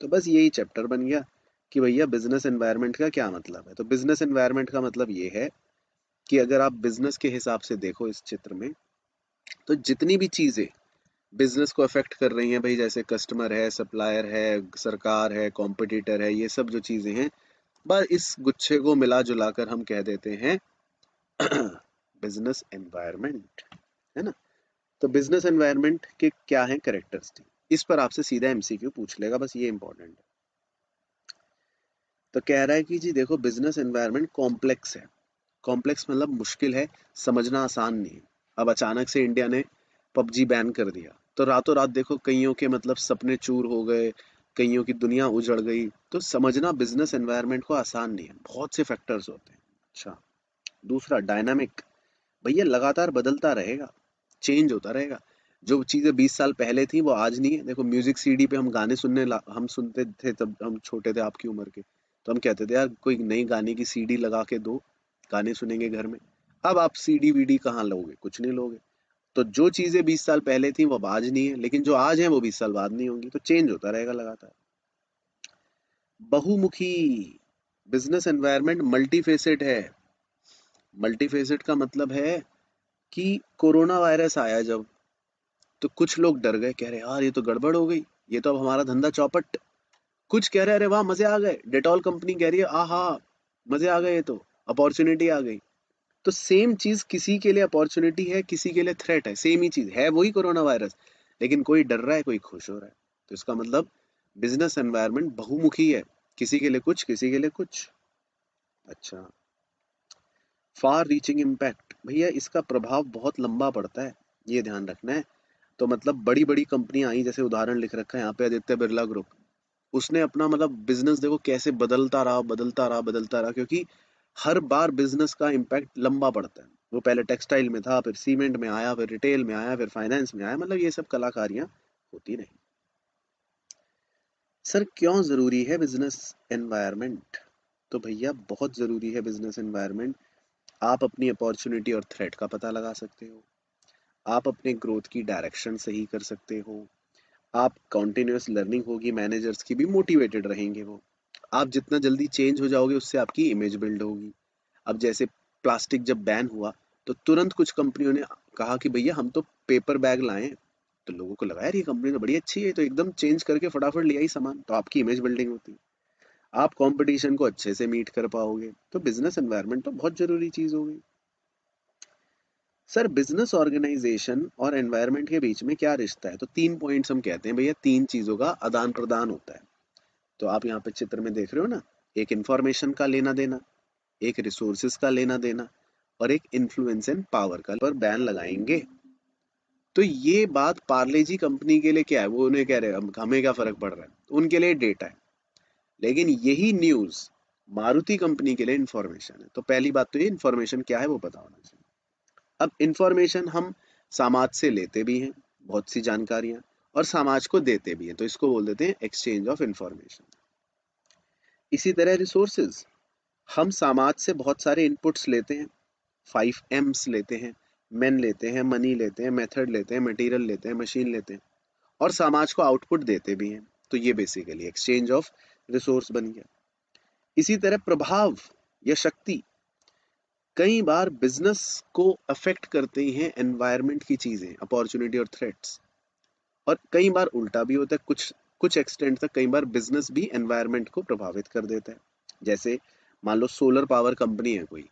तो बस यही चैप्टर बन गया कि भैया बिजनेस एनवायरनमेंट का क्या मतलब है। तो बिजनेस एनवायरनमेंट का मतलब ये है कि अगर आप बिजनेस के हिसाब से देखो इस चित्र में, तो जितनी भी चीजें बिजनेस को अफेक्ट कर रही हैं भाई, जैसे कस्टमर है, सप्लायर है, सरकार है, कॉम्पिटिटर है, ये सब जो चीजें हैं, बस इस गुच्छे को मिला जुला कर हम कह देते हैं बिजनेस एनवायरनमेंट, है ना। तो बिजनेस एनवायरनमेंट के क्या है कैरेक्टरिस्टिक, इस पर आपसे सीधा MCQ पूछ लेगा, बस ये इंपॉर्टेंट है। तो कह रहा है कि जी देखो बिजनेस एनवायरनमेंट कॉम्प्लेक्स है। कॉम्प्लेक्स मतलब मुश्किल है, समझना आसान नहीं है। अब अचानक से इंडिया ने PUBG बैन कर दिया तो रातों रात देखो कईयों के मतलब सपने चूर हो गए, कईयों की दुनिया उजड़ गई। तो समझना बिजनेस एनवायरनमेंट को आसान नहीं है, बहुत से फैक्टर्स होते हैं। अच्छा, दूसरा डायनामिक, भैया लगातार बदलता रहेगा, चेंज होता रहेगा। जो चीजें 20 साल पहले थी वो आज नहीं है। देखो म्यूजिक CD पे हम गाने हम सुनते थे, तब हम छोटे थे आपकी उम्र के, तो हम कहते थे यार कोई नई गाने की CD लगा के दो, गाने सुनेंगे घर में। अब आप CD VD कहाँ लोगे, कुछ नहीं लोगे। तो जो चीजें 20 साल पहले थी वो अब आज नहीं है, लेकिन जो आज है वो 20 साल बाद नहीं होंगी। तो चेंज होता रहेगा लगातार। बहुमुखी। बिजनेस एनवायरनमेंट मल्टीफेसेट है। मल्टीफेसेट का मतलब है कि कोरोना वायरस आया जब, तो कुछ लोग डर गए, कह रहे यार ये तो गड़बड़ हो गई, ये तो अब हमारा धंधा चौपट। कुछ कह रहे अरे वाह मजे आ गए, डेटॉल कंपनी कह रही है आहा मजे आ गए, ये तो अपॉर्चुनिटी आ गई। तो सेम चीज किसी के लिए अपॉर्चुनिटी है, किसी के लिए थ्रेट है, सेम ही चीज है, वही कोरोना वायरस, लेकिन कोई डर रहा है कोई खुश हो रहा है। तो इसका मतलब बिजनेस एनवायरनमेंट बहुमुखी है, किसी के लिए कुछ, किसी के लिए कुछ। अच्छा, फार रीचिंग इम्पैक्ट, भैया इसका प्रभाव बहुत लंबा पड़ता है, ये ध्यान रखना है। तो मतलब बड़ी बड़ी कंपनियां आई, जैसे उदाहरण लिख रखा है यहाँ पे आदित्य बिरला ग्रुप, उसने अपना मतलब बिजनेस देखो कैसे बदलता रहा बदलता रहा बदलता रहा, क्योंकि हर बार बिजनेस का इम्पैक्ट लंबा पड़ता है। वो पहले टेक्सटाइल में था, फिर सीमेंट में आया, फिर रिटेल में आया, फिर फाइनेंस में आया, मतलब ये सब कलाकारियां होती रही। सर क्यों जरूरी है बिजनेस एनवायरनमेंट? तो भैया बहुत जरूरी है बिजनेस एनवायरनमेंट। आप अपनी अपॉर्चुनिटी और थ्रेट का पता लगा सकते हो, आप अपने ग्रोथ की डायरेक्शन सही कर सकते हो, आप कॉन्टिन्यूस लर्निंग होगी, मैनेजर्स की भी मोटिवेटेड रहेंगे वो, आप जितना जल्दी चेंज हो जाओगे उससे आपकी इमेज बिल्ड होगी। अब जैसे प्लास्टिक जब बैन हुआ, तो तुरंत कुछ कंपनियों ने कहा कि भैया हम तो पेपर बैग लाएं, तो लोगों को लगा यार ये कंपनी तो बड़ी अच्छी है, तो एकदम चेंज करके फटाफट ले आई सामान, तो आपकी इमेज बिल्डिंग होती है, आप कंपटीशन को अच्छे से मीट कर पाओगे। तो बिजनेस एनवायरनमेंट तो बहुत जरूरी चीज हो गई। सर बिजनेस ऑर्गेनाइजेशन और एनवायरनमेंट के बीच में क्या रिश्ता है? तो 3 पॉइंट्स हम कहते हैं भैया, 3 चीजों का आदान प्रदान होता है। तो आप यहाँ पे चित्र में देख रहे हो ना, एक इंफॉर्मेशन का लेना देना, एक रिसोर्सेज का लेना देना, और एक इन्फ्लुएंस एंड पावर का। पर बैन लगाएंगे, तो ये बात पार्ले जी कंपनी के लिए क्या है, वो उन्हें कह रहे हैं हमें क्या फर्क पड़ रहा है, तो उनके लिए डेटा है। लेकिन यही न्यूज मारुति कंपनी के लिए इंफॉर्मेशन है। तो पहली बात तो ये इंफॉर्मेशन क्या है वो पता होना चाहिए। अब इंफॉर्मेशन हम समाज से लेते भी हैं, बहुत सी जानकारियां, और समाज को देते भी हैं, तो इसको बोल देते हैं एक्सचेंज ऑफ इंफॉर्मेशन। इसी तरह रिसोर्सेज, हम समाज से बहुत सारे इनपुट्स लेते हैं, 5 M's लेते हैं, मैन लेते हैं, मनी लेते हैं, मेथड लेते हैं, मटेरियल लेते हैं, मशीन लेते हैं, और समाज को आउटपुट देते भी हैं। तो ये बेसिकली एक्सचेंज ऑफ रिसोर्स बन गया। इसी तरह प्रभाव या शक्ति, कई बार बिजनेस को अफेक्ट करते ही हैं एनवायरनमेंट की चीजें, अपॉर्चुनिटी और थ्रेट्स। और कई बार उल्टा भी होता है, कुछ कुछ एक्सटेंट तक कई बार बिजनेस भी एनवायरनमेंट को प्रभावित कर देता है। जैसे मान लो सोलर पावर कंपनी है कोई,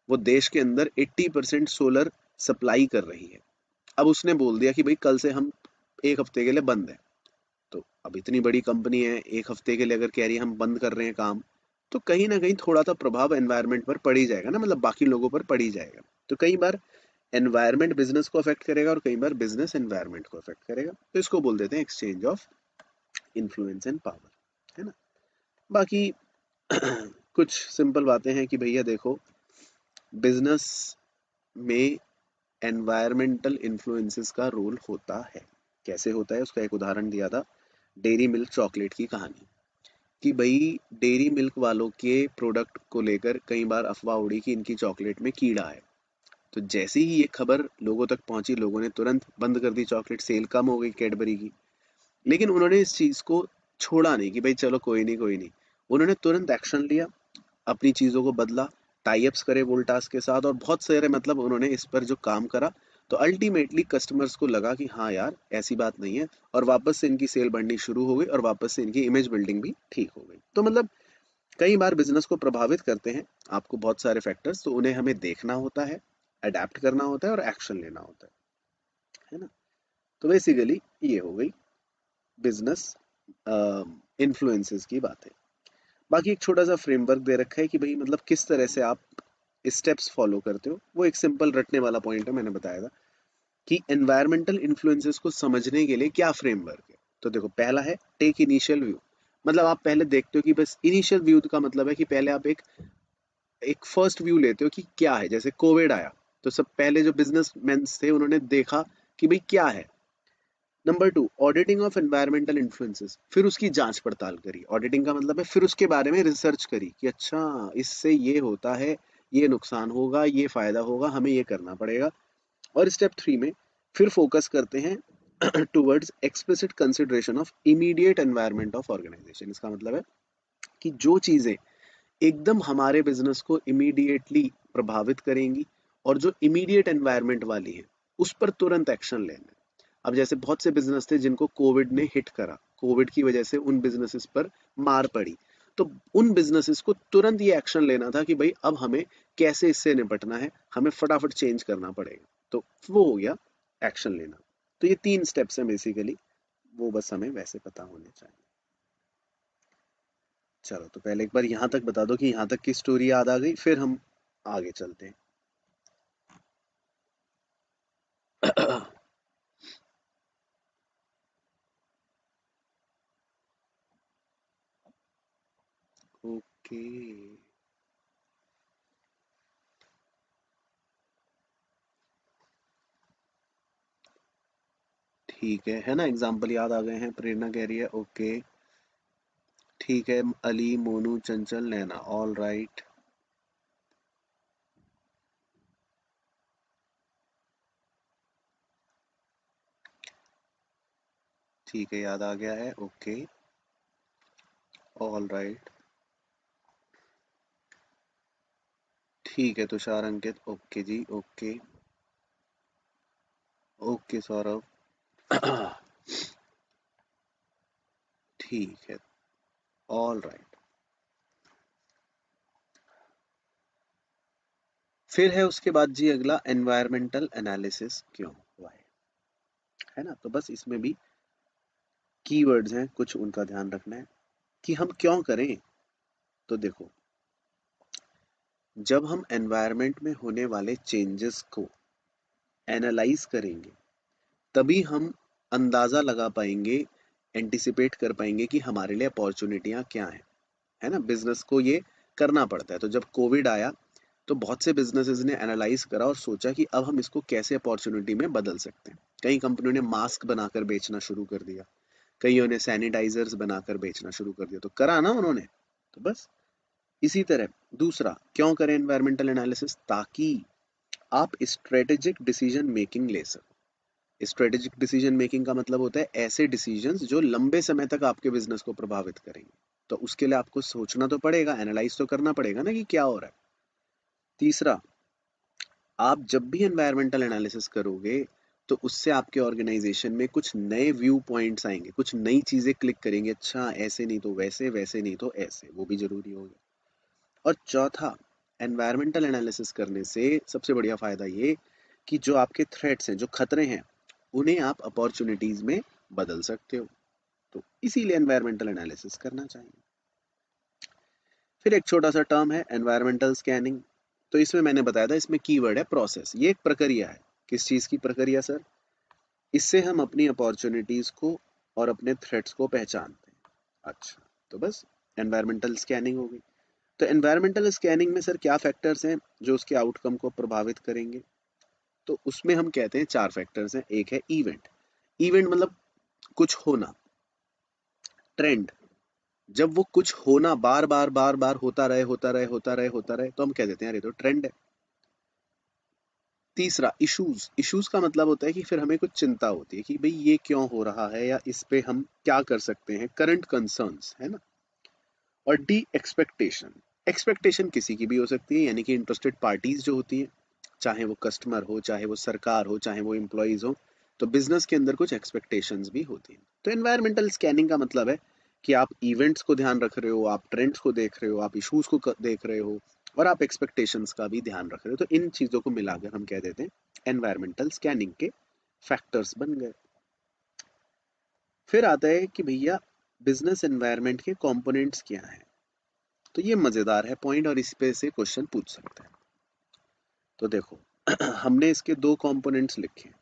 वो देश के अंदर 80% सोलर सप्लाई कर रही है। अब उसने बोल दिया कि भाई कल से हम 1 हफ्ते के लिए बंद है। तो अब इतनी बड़ी कंपनी है, 1 हफ्ते के लिए अगर कह रही है हम बंद कर रहे हैं काम, तो कहीं ना कहीं थोड़ा सा प्रभाव एनवायरनमेंट पर पड़ ही जाएगा ना, मतलब बाकी लोगों पर पड़ ही जाएगा। तो कई बार एनवायरनमेंट बिजनेस को अफेक्ट करेगा, और कई बार बिजनेस एनवायरनमेंट को अफेक्ट करेगा, तो इसको बोल देते हैं exchange of influence and power, है ना। बाकी कुछ सिंपल बातें हैं कि भैया देखो, बिजनेस में एनवायरमेंटल इन्फ्लुएंसेस का रोल होता है। कैसे होता है उसका एक उदाहरण दिया था, डेयरी मिल्क चॉकलेट की कहानी, कि भाई डेयरी मिल्क वालों के प्रोडक्ट को लेकर कई बार अफवाह उड़ी कि इनकी चॉकलेट में कीड़ा है। तो जैसे ही ये खबर लोगों तक पहुंची, लोगों ने तुरंत बंद कर दी चॉकलेट, सेल कम हो गई कैडबरी की। लेकिन उन्होंने इस चीज को छोड़ा नहीं कि भाई चलो कोई नहीं कोई नहीं, उन्होंने तुरंत एक्शन लिया, अपनी चीजों को बदला, टाई अप्स करे वोल्टास के साथ, और बहुत सारे मतलब उन्होंने इस पर जो काम करा, तो अल्टीमेटली कस्टमर्स को लगा कि हाँ यार ऐसी बात नहीं है, और वापस से इनकी सेल बढ़नी शुरू हो गई, और वापस से इनकी इमेज बिल्डिंग भी ठीक हो गई। तो मतलब कई बार बिजनेस को प्रभावित करते हैं आपको बहुत सारे फैक्टर्स, तो उन्हें हमें देखना होता है, अडेप्ट करना होता है, और एक्शन लेना होता है ना। तो बेसिकली ये हो गई बिजनेस इन्फ्लुएंसेस की बातें। बाकी एक छोटा सा फ्रेमवर्क दे रखा है कि भाई मतलब किस तरह से आप स्टेप्स फॉलो करते हो, वो एक सिंपल रटने वाला पॉइंट है, मैंने बताया था कि एनवायरमेंटल इन्फ्लुएंसेस को समझने के लिए क्या फ्रेमवर्क है। तो देखो पहला है टेक इनिशियल व्यू, मतलब आप पहले देखते हो कि बस इनिशियल व्यू का मतलब है कि पहले आप एक एक फर्स्ट व्यू लेते हो कि क्या है। जैसे कोविड आया, तो सब पहले जो बिजनेसमैन थे उन्होंने देखा कि भाई क्या है। Number 2, auditing of environmental influences, फिर उसकी जांच पड़ताल करी। ऑडिटिंग का मतलब है फिर उसके बारे में रिसर्च करी कि अच्छा इससे ये होता है, ये नुकसान होगा, ये फायदा होगा, हमें ये करना पड़ेगा। और स्टेप 3 में फिर फोकस करते हैं towards explicit consideration of immediate environment of organization. इसका मतलब है कि जो चीजें एकदम हमारे बिजनेस को इमीडिएटली प्रभावित करेंगी और जो इमीडिएट एनवायरनमेंट वाली है उस पर तुरंत एक्शन लेना है। अब जैसे बहुत से बिजनेस थे जिनको कोविड ने हिट करा, कोविड की वजह से उन बिजनेसेस पर मार पड़ी, तो उन बिजनेसेस को तुरंत ये एक्शन लेना था कि भाई अब हमें कैसे इससे निपटना है, हमें फटाफट चेंज करना पड़ेगा। तो वो हो गया एक्शन लेना। तो ये 3 स्टेप्स हैं बेसिकली, वो बस हमें वैसे पता होने चाहिए। चलो तो पहले एक बार यहाँ तक बता दो कि यहाँ तक की स्टोरी याद आ गई, फिर हम आगे चलते हैं। ओके, ठीक है ना, एग्जाम्पल याद आ गए हैं, प्रेरणा कह रही है ओके। ठीक है, अली, मोनू, चंचल, नैना, ऑल राइट। ठीक है, याद आ गया है, ओके, ऑल राइट। ठीक है तुषार, अंकित, ओके जी, ओके। ओके सौरभ। ठीक है, ऑल राइट। फिर है उसके बाद जी अगला, एनवायरमेंटल एनालिसिस क्यों हुआ है ना। तो बस इसमें भी कीवर्ड्स हैं कुछ, उनका ध्यान रखना है कि हम क्यों करें। तो देखो, जब हम एनवायरनमेंट में होने वाले चेंजेस को एनालाइज करेंगे तभी हम अंदाजा लगा पाएंगे, एंटिसिपेट कर पाएंगे कि हमारे लिए अपॉर्चुनिटियां क्या हैं, है ना। बिजनेस को ये करना पड़ता है। तो जब कोविड आया तो बहुत से बिजनेसेस ने एनालाइज करा और सोचा कि अब हम इसको कैसे अपॉर्चुनिटी में बदल सकते हैं। कई कंपनियों ने मास्क बनाकर बेचना शुरू कर दिया, कईयों ने सैनिटाइजर्स बनाकर बेचना शुरू कर दिया, तो करा ना उन्होंने। तो बस इसी तरह दूसरा, क्यों करें एनवायरमेंटल एनालिसिस, ताकि आप स्ट्रेटेजिक डिसीजन मेकिंग ले सको। स्ट्रेटेजिक डिसीजन मेकिंग का मतलब होता है ऐसे डिसीजंस जो लंबे समय तक आपके बिजनेस को प्रभावित करेंगे। तो उसके लिए आपको सोचना तो पड़ेगा, एनालाइज तो करना पड़ेगा ना कि क्या हो रहा है। तीसरा, आप जब भी एनवायरमेंटल एनालिसिस करोगे तो उससे आपके ऑर्गेनाइजेशन में कुछ नए व्यू पॉइंट्स आएंगे, कुछ नई चीजें क्लिक करेंगे, अच्छा ऐसे नहीं तो वैसे, वैसे नहीं तो ऐसे, वो भी जरूरी होगा। और चौथा, एनवायरमेंटल एनालिसिस करने से सबसे बढ़िया फायदा ये कि जो आपके थ्रेट्स हैं, जो खतरे हैं, उन्हें आप अपॉर्चुनिटीज में बदल सकते हो। तो इसीलिए एनवायरमेंटल एनालिसिस करना चाहिए। फिर एक छोटा सा टर्म है एनवायरमेंटल स्कैनिंग। तो इसमें मैंने बताया था, इसमें कीवर्ड है प्रोसेस, ये एक प्रक्रिया है। किस चीज की प्रक्रिया सर? इससे हम अपनी अपॉर्चुनिटीज को और अपने थ्रेट्स को पहचानते हैं। अच्छा, तो बस एनवायरमेंटल स्कैनिंग हो गई। तो एनवायरमेंटल स्कैनिंग में सर क्या फैक्टर्स हैं जो उसके आउटकम को प्रभावित करेंगे? तो उसमें हम कहते हैं 4 फैक्टर्स हैं। एक है इवेंट, इवेंट मतलब कुछ होना। ट्रेंड, जब वो कुछ होना बार बार बार बार होता रहे होता रहे होता रहे होता रहे तो हम कह देते हैं अरे तो ट्रेंड है। तीसरा, इश्यूज, इश्यूज का मतलब होता है कि फिर हमें कुछ चिंता होती है कि भाई ये क्यों हो रहा है या इस पे हम क्या कर सकते हैं, करंट कंसर्न्स, है ना। और डी, एक्सपेक्टेशन, एक्सपेक्टेशन किसी की भी हो सकती है, यानी कि इंटरेस्टेड पार्टीज जो होती है, चाहे वो कस्टमर हो, चाहे वो सरकार हो, चाहे वो एम्प्लॉयज हो, तो बिजनेस के अंदर कुछ एक्सपेक्टेशंस भी होती हैं। तो एनवायरमेंटल स्कैनिंग का मतलब है कि आप इवेंट्स को ध्यान रख रहे हो, आप ट्रेंड्स को देख रहे हो, आप इश्यूज को देख रहे हो, और आप एक्सपेक्टेशंस का भी ध्यान रख रहे हो। तो इन चीजों को मिलाकर हम कह देते हैं एनवायरमेंटल स्कैनिंग के फैक्टर्स बन गए। फिर आता है कि भैया बिजनेस एनवायरनमेंट के कंपोनेंट्स क्या हैं। तो ये मजेदार है पॉइंट, और इस पे से क्वेश्चन पूछ सकते हैं। तो देखो, हमने इसके 2 कंपोनेंट्स लिखे हैं।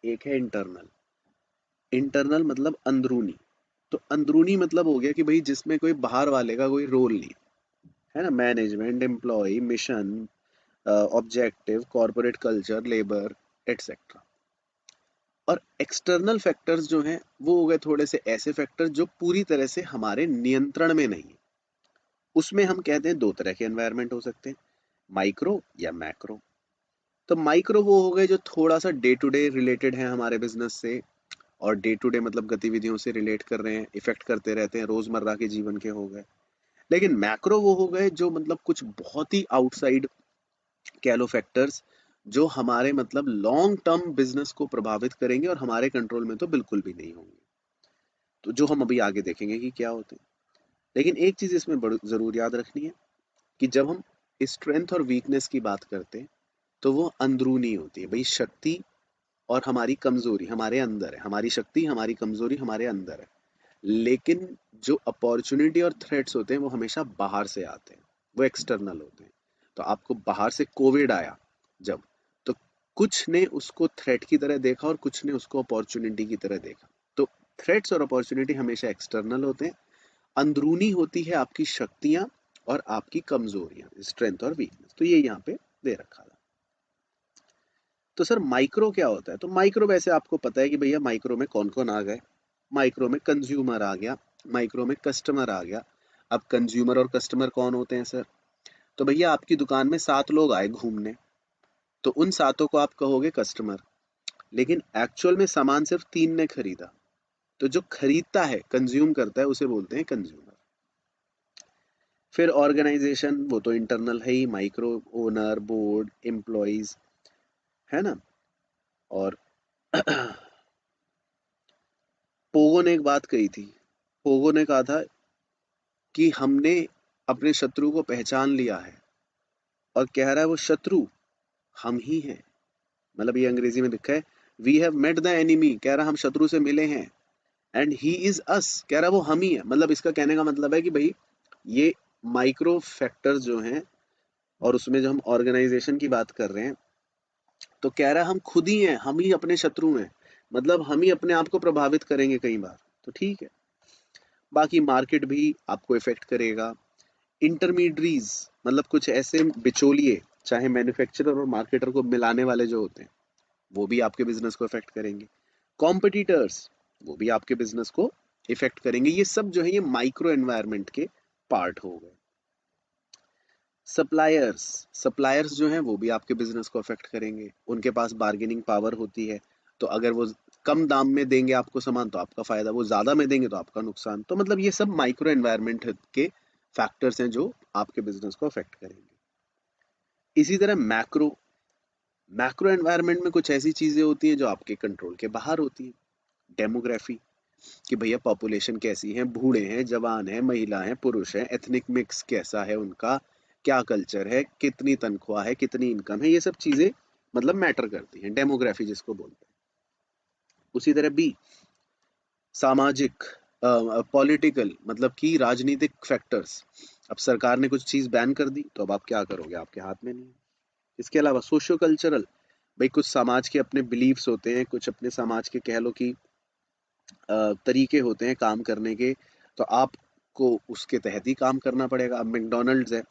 एक है इंटरनल, इंटरनल मतलब अंदरूनी। तो अंदरूनी मतलब हो गया कि भाई जिसमें कोई बाहर वाले का कोई रोल नहीं, है ना। Management, employ, mission, objective, corporate culture, labour, etcetera. और एक्सटर्नल फैक्टर्स जो हैं वो हो गए थोड़े से ऐसे फैक्टर्स जो पूरी तरह से हमारे नियंत्रण में नहीं है। उसमें हम कहते हैं 2 तरह के एनवायरनमेंट हो सकते हैं, माइक्रो या मैक्रो। तो माइक्रो वो हो गए जो थोड़ा सा डे टू डे रिलेटेड है हमारे बिजनेस से, और डे टू डे मतलब गतिविधियों से रिलेट कर रहे हैं, इफेक्ट करते रहते हैं, रोजमर्रा के जीवन के हो गए। लेकिन मैक्रो वो हो गए जो मतलब कुछ बहुत ही आउटसाइड कह लो फैक्टर्स, जो हमारे मतलब लॉन्ग टर्म बिजनेस को प्रभावित करेंगे और हमारे कंट्रोल में तो बिल्कुल भी नहीं होंगे, तो जो हम अभी आगे देखेंगे कि क्या होते हैं। लेकिन एक चीज इसमें जरूर याद रखनी है कि जब हम स्ट्रेंथ और वीकनेस की बात करते हैं तो वो अंदरूनी होती है भाई। शक्ति और हमारी कमजोरी हमारे अंदर है, हमारी शक्ति हमारी कमजोरी हमारे अंदर है। लेकिन जो अपॉर्चुनिटी और थ्रेट्स होते हैं वो हमेशा बाहर से आते हैं, वो एक्सटर्नल होते हैं। तो आपको बाहर से कोविड आया जब, तो कुछ ने उसको थ्रेट की तरह देखा और कुछ ने उसको अपॉर्चुनिटी की तरह देखा। तो थ्रेट्स और अपॉर्चुनिटी हमेशा एक्सटर्नल होते हैं, अंदरूनी होती है आपकी शक्तियां और आपकी कमजोरियां, स्ट्रेंथ और वीकनेस। तो ये यहाँ पे दे रखा था। तो सर माइक्रो क्या होता है? तो माइक्रो वैसे आपको पता है कि भैया माइक्रो में कौन कौन आ गए। माइक्रो में कंज्यूमर आ गया, माइक्रो में कस्टमर आ गया। अब कंज्यूमर और कस्टमर कौन होते हैं सर? तो भैया आपकी दुकान में 7 लोग आए घूमने, तो उन सातों को आप कहोगे कस्टमर। लेकिन एक्चुअल में सामान सिर्फ 3 ने खरीदा, तो जो खरीदता है कंज्यूम करता है उसे बोलते हैं कंज्यूमर। फिर ऑर्गेनाइजेशन वो तो इंटरनल है ही, माइक्रो ओनर बोर्ड एम्प्लॉइज, है ना। और पोगो ने एक बात कही थी, पोगो ने कहा था कि हमने अपने शत्रु को पहचान लिया है, और कह रहा है वो शत्रु हम ही हैं। मतलब ये अंग्रेजी में लिखा है, we have met the enemy, कह रहा हम शत्रु से मिले हैं, एंड ही इज अस, कह रहा वो हम ही है। मतलब इसका कहने का मतलब है कि भाई ये माइक्रो फैक्टर्स जो हैं, और उसमें जो हम ऑर्गेनाइजेशन की बात कर रहे हैं, तो कह रहा है हम खुद ही हैं, हम ही अपने शत्रु हैं। मतलब हम ही अपने आप को प्रभावित करेंगे कई बार। तो ठीक है, बाकी मार्केट भी आपको इफेक्ट करेगा। इंटरमीडियरीज मतलब कुछ ऐसे बिचौलिए, चाहे मैन्युफैक्चरर और मार्केटर को मिलाने वाले जो होते हैं, वो भी आपके बिजनेस को इफेक्ट करेंगे। कॉम्पिटिटर्स वो भी आपके बिजनेस को इफेक्ट करेंगे। ये सब जो है ये माइक्रो एनवायरनमेंट के पार्ट हो गए। सप्लायर्स, सप्लायर्स जो हैं वो भी आपके बिजनेस को अफेक्ट करेंगे। उनके पास बार्गेनिंग पावर होती है, तो अगर वो कम दाम में देंगे आपको सामान तो आपका फायदा, वो ज्यादा में देंगे तो आपका नुकसान। तो मतलब ये सब माइक्रो एनवायरनमेंट के फैक्टर्स हैं जो आपके बिजनेस को अफेक्ट करेंगे। इसी तरह मैक्रो, मैक्रो एनवायरनमेंट में कुछ ऐसी चीजें होती हैं जो आपके कंट्रोल के बाहर होती हैं। डेमोग्राफी, कि भैया पॉपुलेशन कैसी है, बूढ़े हैं जवान हैं महिला हैं पुरुष हैं, एथनिक मिक्स कैसा है उनका, क्या कल्चर है, कितनी तनख्वाह है, कितनी इनकम है, ये सब चीजें मतलब मैटर करती हैं, डेमोग्राफी जिसको बोलते हैं। उसी तरह बी, सामाजिक पॉलिटिकल, मतलब कि राजनीतिक फैक्टर्स। अब सरकार ने कुछ चीज बैन कर दी तो अब आप क्या करोगे, आपके हाथ में नहीं है। इसके अलावा सोशियो कल्चरल, भाई कुछ समाज के अपने बिलीव्स होते हैं, कुछ अपने समाज के कह लो कि तरीके होते हैं काम करने के, तो आपको उसके तहत ही काम करना पड़ेगा। अब मैकडोनल्ड्स है,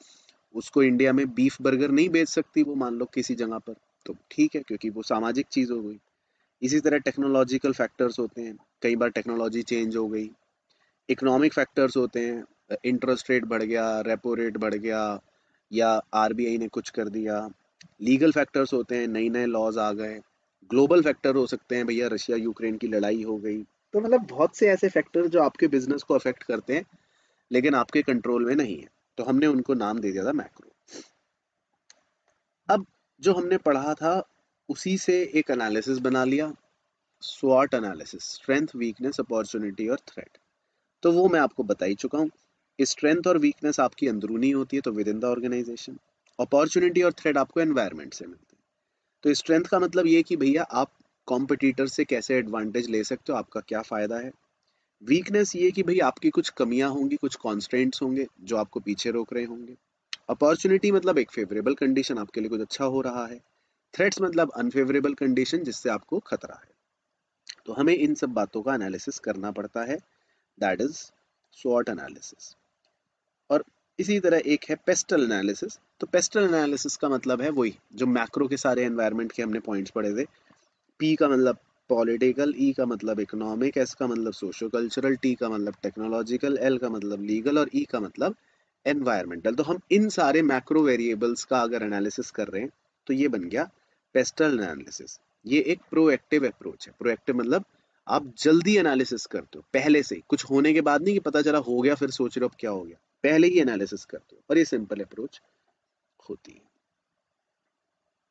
उसको इंडिया में बीफ बर्गर नहीं बेच सकती वो, मान लो किसी जगह पर, तो ठीक है क्योंकि वो सामाजिक चीज हो गई। इसी तरह टेक्नोलॉजिकल फैक्टर्स होते हैं, कई बार टेक्नोलॉजी चेंज हो गई। इकोनॉमिक फैक्टर्स होते हैं, इंटरेस्ट रेट बढ़ गया, रेपो रेट बढ़ गया, या आरबीआई ने कुछ कर दिया। लीगल फैक्टर्स होते हैं, नई नए लॉज आ गए। ग्लोबल फैक्टर हो सकते हैं, भैया रशिया यूक्रेन की लड़ाई हो गई। तो मतलब बहुत से ऐसे फैक्टर जो आपके बिजनेस को अफेक्ट करते हैं लेकिन आपके कंट्रोल में नहीं है, तो हमने उनको नाम दे दिया था मैक्रो। अब जो हमने पढ़ा था उसी से एक एनालिसिस बना लिया, स्वॉट एनालिसिस, स्ट्रेंथ वीकनेस अपॉर्चुनिटी और थ्रेट। तो वो मैं आपको बता ही चुका हूँ। स्ट्रेंथ और वीकनेस आपकी अंदरूनी होती है, तो within the organization. Opportunity और थ्रेट आपको एनवायरनमेंट से मिलती है। तो स्ट्रेंथ का मतलब ये कि भैया आप कॉम्पिटिटर से कैसे एडवांटेज ले सकते हो, आपका क्या फायदा है। वीकनेस ये कि भाई आपकी कुछ कमियां होंगी, कुछ कॉन्स्ट्रेंट्स होंगे जो आपको पीछे रोक रहे होंगे। अपॉर्चुनिटी मतलब एक फेवरेबल कंडीशन, आपके लिए कुछ अच्छा हो रहा है। थ्रेट्स मतलब अनफेवरेबल कंडीशन जिससे आपको खतरा है। तो हमें इन सब बातों का एनालिसिस करना पड़ता है, दैट इज स्वॉट एनालिसिस। और इसी तरह एक है पेस्टल एनालिसिस। तो पेस्टल एनालिसिस का मतलब है वही जो मैक्रो के सारे एनवायरनमेंट के हमने पॉइंट्स पढ़े थे। पी का मतलब पॉलिटिकल, ई का मतलब इकोनॉमिक, एस का मतलब सोशो कल्चरल, टी का मतलब टेक्नोलॉजिकल, एल का मतलब लीगल और ई का मतलब एनवायरमेंटल। तो हम इन सारे मैक्रो वेरिएबल्स का अगर एनालिसिस कर रहे हैं तो ये बन गया पेस्टल एनालिसिस। ये एक प्रोएक्टिव अप्रोच है। प्रोएक्टिव मतलब आप जल्दी एनालिसिस करते हो, पहले से ही, कुछ होने के बाद नहीं कि पता चला हो गया फिर सोच रहे हो अब क्या हो गया। पहले ही एनालिसिस करते हो, और ये सिंपल अप्रोच होती है।